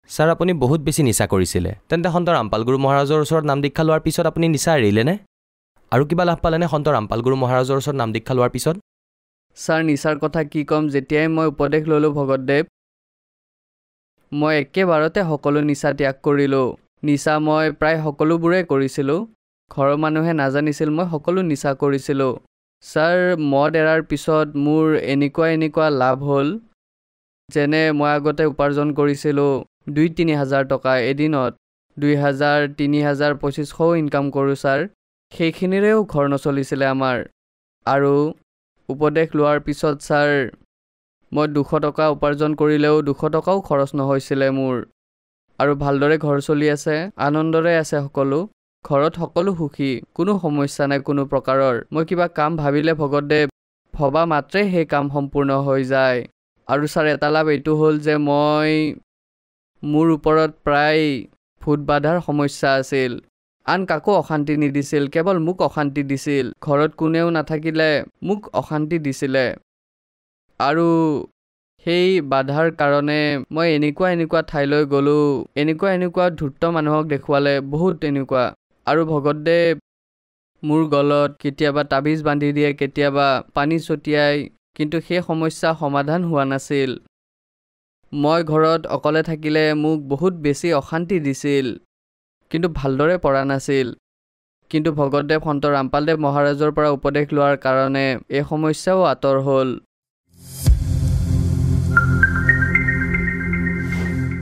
sir আপুনি বহুত বেছি নিচা কৰিছিলে তেন্তে সন্ত ৰামপালগুৰু মহাৰাজৰ ওচৰত নাম দীক্ষা লোৱাৰ পিছত আপুনি নিচা এৰিলেনে আৰু কিবা লাভ পালেনে সন্ত ৰামপালগুৰু মহাৰাজৰ ওচৰত নাম দীক্ষা লোৱাৰ পিছত ছাৰ নিচাৰ কথা কি ক'ম যেতিয়াই মই উপদেশ ল'লোঁ ভগতদেৱ মই একেবাৰতে সকলো নিচা ত্যাগ কৰিলোঁ নিচা মই প্ৰায় সকলোবোৰে কৰিছিলোঁ ঘৰৰ মানুহে নাজানিছিল মই সকলো নিচা কৰিছিলোঁ ছাৰ মদ এৰাৰ পিছত মোৰ এনেকুৱা লাভ হ'ল যেনে মই আগতে উপাৰ্জন কৰিছিলোঁ 2-3 হাজাৰ টকা এদিনত 2,000 3,000 2500 ইনকাম কৰোঁ ছাৰ সেইখিনিৰেও ঘৰ নচলিছিলে আমাৰ আৰু উপদেশ লোৱাৰ পিছত ছাৰ মই 200 টকা উপাৰ্জন কৰিলেও 200 টকাও খৰচ নহৈছিলে মোৰ আৰু ভালদৰে ঘৰ চলি আছে আনন্দৰে আছে সকলো ঘৰত সকলো সুখী কোনো সমস্যা নাই কোনো প্ৰকাৰৰ মই কিবা কাম ভাবিলে ভগতদেৱ ভবা মাত্ৰে সেই কাম সম্পূৰ্ণ হৈ যায় আৰু ছাৰ এটা লাভ এইটো হ'ল যে মোৰ ওপৰত প্ৰায় ভূত বাধাৰ সমস্যা আছিল আন কাকো অশান্তি নিদিছিল কেৱল মোক অশান্তি দিছিল ঘৰত কোনেও নাথাকিলে মোক অশান্তি দিছিলে আৰু সেই বাধাৰ কাৰণে মই এনেকুৱা ঠাইলৈ গ'লোঁ এনেকুৱা ধূৰ্ত মানুহক দেখুৱালে বহুত এনেকুৱা আৰু ভগতদেৱ মোৰ গলত কেতিয়াবা তাবিজ বান্ধি দিয়ে কেতিয়াবা পানী ছটিয়াই কিন্তু সেই সমস্যা সমাধান হোৱা নাছিল মই ঘৰত অকলে থাকিলে মোক বহুত বেছি অশান্তি দিছিল কিন্তু ভালদৰে পৰা নাছিল কিন্তু ভগতদেৱ সন্ত ৰামপালদেৱ মহাৰাজৰ পৰা উপদেশ লোৱাৰ কাৰণে এই সমস্যাও আঁতৰ হ'ল